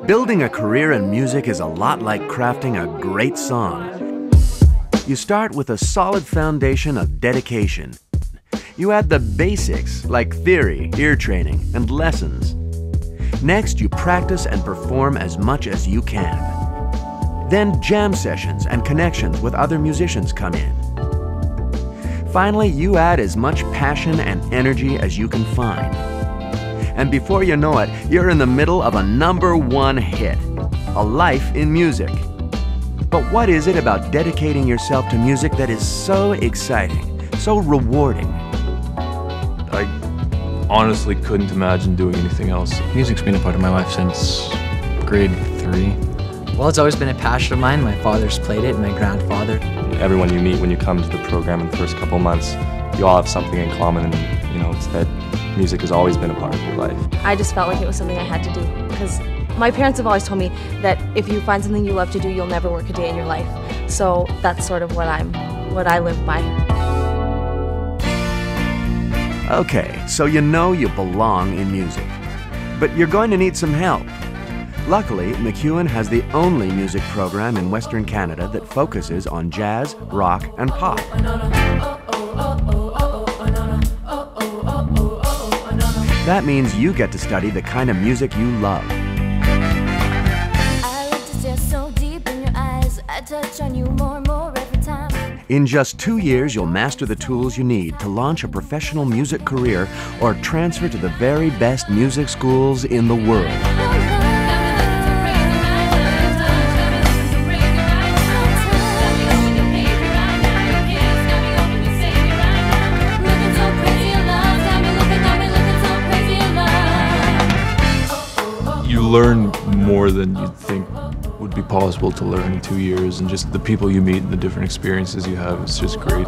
Building a career in music is a lot like crafting a great song. You start with a solid foundation of dedication. You add the basics like theory, ear training, and lessons. Next, you practice and perform as much as you can. Then jam sessions and connections with other musicians come in. Finally, you add as much passion and energy as you can find. And before you know it, you're in the middle of a #1 hit, a life in music. But what is it about dedicating yourself to music that is so exciting, so rewarding? I honestly couldn't imagine doing anything else. Music's been a part of my life since grade 3. Well, it's always been a passion of mine. My father's played it, and my grandfather. Everyone you meet when you come to the program in the first couple months, you all have something in common, and it's that music has always been a part of your life. I just felt like it was something I had to do because my parents have always told me that if you find something you love to do, you'll never work a day in your life. So that's sort of what I live by. Okay, so you know you belong in music, but you're going to need some help. Luckily, MacEwan has the only music program in Western Canada that focuses on jazz, rock, and pop. That means you get to study the kind of music you love. In just 2 years, you'll master the tools you need to launch a professional music career or transfer to the very best music schools in the world. You learn more than you'd think would be possible to learn in 2 years, and just the people you meet and the different experiences you have, it's just great.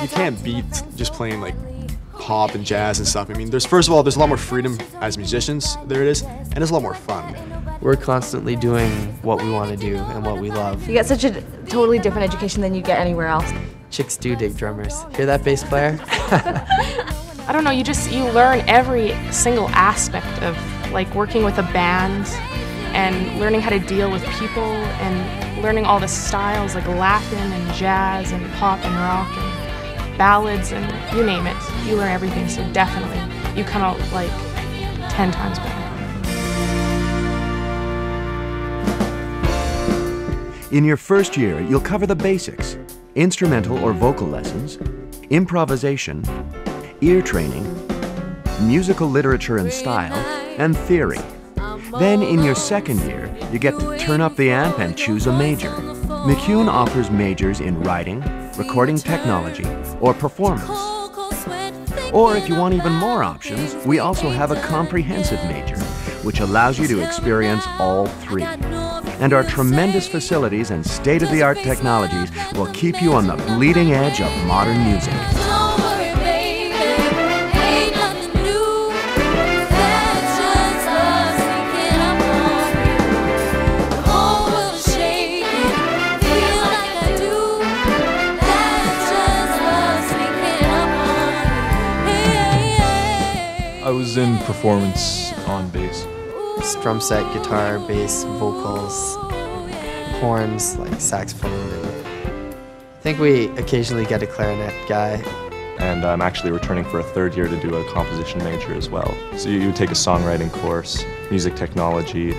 You can't beat just playing like pop and jazz and stuff. I mean, first of all, there's a lot more freedom as musicians, there it is, and it's a lot more fun. We're constantly doing what we want to do and what we love. You get such a totally different education than you get anywhere else. Chicks do dig drummers. Hear that, bass player? I don't know, you learn every single aspect of like working with a band and learning how to deal with people and learning all the styles like Latin and jazz and pop and rock and ballads and you name it. You learn everything, so definitely you come out like 10 times better. In your first year, you'll cover the basics: instrumental or vocal lessons, improvisation, ear training, musical literature and style, and theory. Then in your second year, you get to turn up the amp and choose a major. MacEwan offers majors in writing, recording technology, or performance. Or if you want even more options, we also have a comprehensive major, which allows you to experience all three. And our tremendous facilities and state-of-the-art technologies will keep you on the bleeding edge of modern music. I was in performance on bass. Drum set, guitar, bass, vocals, horns, like saxophone. I think we occasionally get a clarinet guy. And I'm actually returning for a third year to do a composition major as well. So you take a songwriting course, music technology,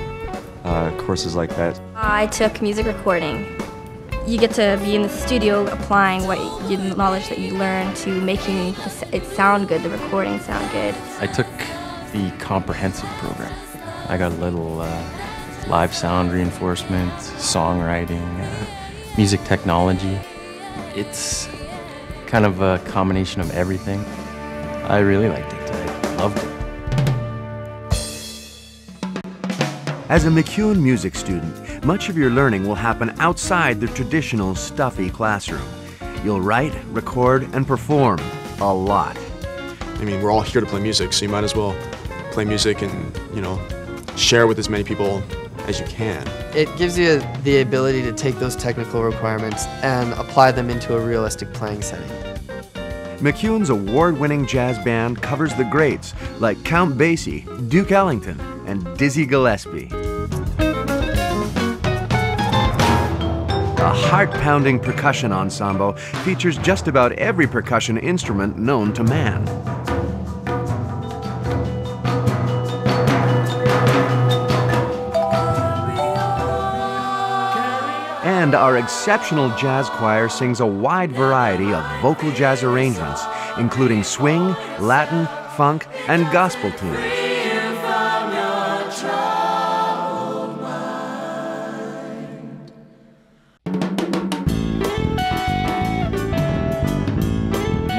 courses like that. I took music recording. You get to be in the studio applying the knowledge that you learn to making it sound good, the recording sound good. I took the comprehensive program. I got a little live sound reinforcement, songwriting, music technology. It's kind of a combination of everything. I really liked it. I loved it. As a MacEwan music student, much of your learning will happen outside the traditional stuffy classroom. You'll write, record, and perform a lot. I mean, we're all here to play music, so you might as well play music and, share with as many people as you can. It gives you the ability to take those technical requirements and apply them into a realistic playing setting. MacEwan's award-winning jazz band covers the greats like Count Basie, Duke Ellington, and Dizzy Gillespie. The heart-pounding percussion ensemble features just about every percussion instrument known to man. And our exceptional jazz choir sings a wide variety of vocal jazz arrangements, including swing, Latin, funk, and gospel tunes.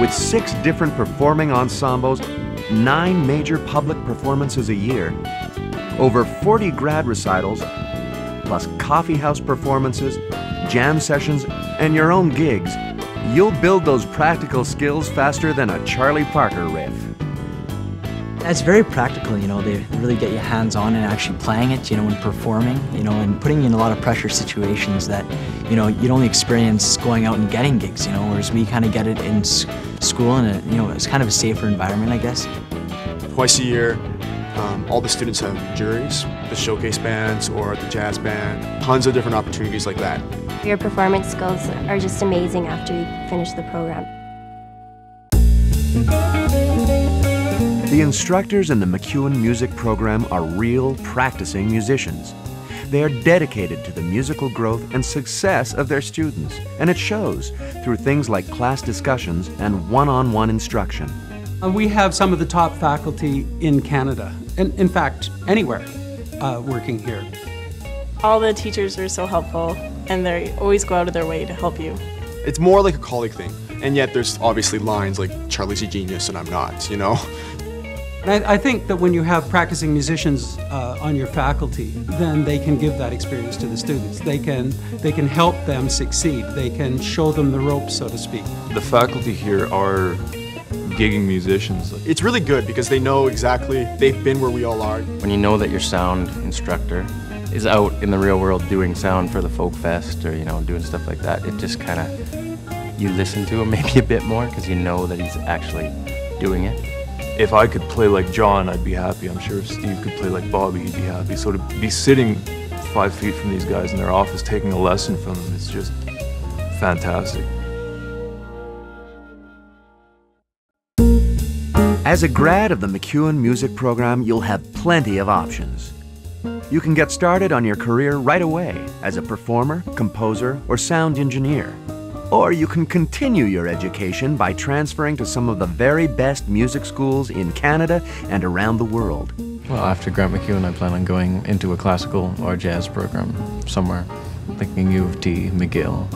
With 6 different performing ensembles, 9 major public performances a year, over 40 grad recitals, plus coffee house performances, jam sessions, and your own gigs, you'll build those practical skills faster than a Charlie Parker riff. It's very practical, you know, they really get you hands-on and actually playing it, you know, and performing, you know, and putting you in a lot of pressure situations that, you know, you'd only experience going out and getting gigs, you know, whereas we kind of get it in school and, you know, it's kind of a safer environment, I guess. Twice a year, all the students have juries, the showcase bands or the jazz band, tons of different opportunities like that. Your performance skills are just amazing after you finish the program. The instructors in the MacEwan music program are real practicing musicians. They are dedicated to the musical growth and success of their students, and it shows through things like class discussions and one-on-one instruction. We have some of the top faculty in Canada, and in fact, anywhere working here. All the teachers are so helpful, and they always go out of their way to help you. It's more like a colleague thing, and yet there's obviously lines like Charlie's a genius and I'm not, you know? And I think that when you have practicing musicians on your faculty, then they can give that experience to the students. They can help them succeed. They can show them the ropes, so to speak. The faculty here are gigging musicians. It's really good because they know exactly, they've been where we all are. When you know that your sound instructor is out in the real world doing sound for the folk fest or, you know, doing stuff like that, it just kind of, you listen to him maybe a bit more because you know that he's actually doing it. If I could play like John, I'd be happy. I'm sure if Steve could play like Bobby, he'd be happy. So to be sitting 5 feet from these guys in their office taking a lesson from them, it's just fantastic. As a grad of the MacEwan music program, you'll have plenty of options. You can get started on your career right away as a performer, composer, or sound engineer. Or you can continue your education by transferring to some of the very best music schools in Canada and around the world. Well, after Grant MacEwan, I plan on going into a classical or jazz program somewhere. Thinking U of T, McGill,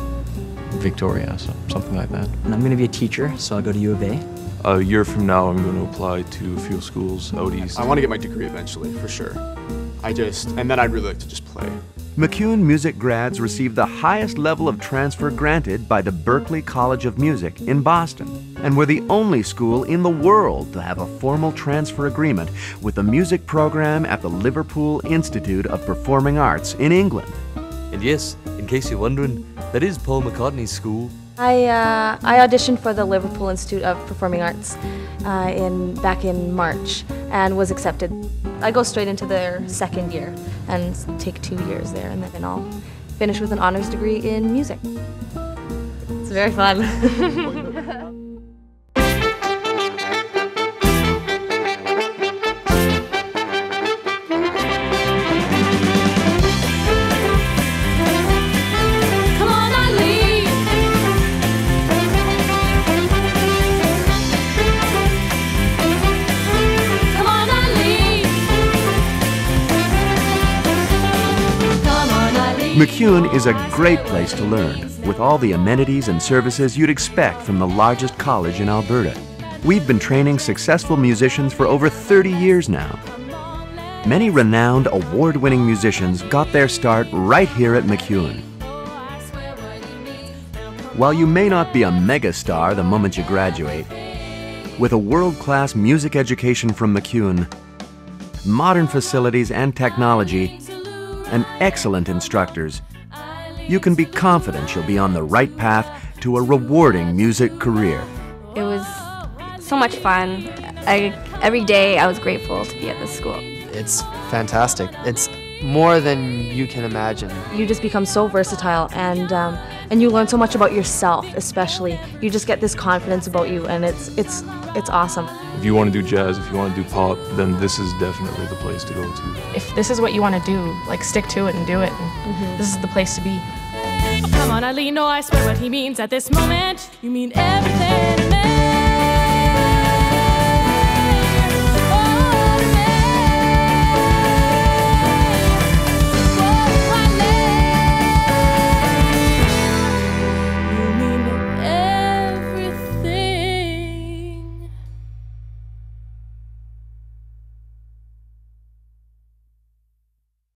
Victoria, something like that. And I'm going to be a teacher, so I'll go to U of A. A year from now, I'm going to apply to a few schools out east. I want to get my degree eventually, for sure. And then I'd really like to just play. MacEwan music grads receive the highest level of transfer granted by the Berklee College of Music in Boston, and we're the only school in the world to have a formal transfer agreement with the music program at the Liverpool Institute of Performing Arts in England. And yes, in case you're wondering, that is Paul McCartney's school. I auditioned for the Liverpool Institute of Performing Arts back in March and was accepted. I go straight into their second year and take 2 years there, and then I'll finish with an honors degree in music. It's very fun. MacEwan is a great place to learn, with all the amenities and services you'd expect from the largest college in Alberta. We've been training successful musicians for over 30 years now. Many renowned, award-winning musicians got their start right here at MacEwan. While you may not be a megastar the moment you graduate, with a world-class music education from MacEwan, modern facilities and technology, and excellent instructors, you can be confident you'll be on the right path to a rewarding music career. It was so much fun. Every day I was grateful to be at this school. it's fantastic. It's more than you can imagine. You just become so versatile, and you learn so much about yourself, especially. You just get this confidence about you, and it's awesome. If you want to do jazz, if you want to do pop, then this is definitely the place to go to. If this is what you want to do, like stick to it and do it. And This is the place to be. Come on, Eileen, no, I swear what he means at this moment. You mean everything.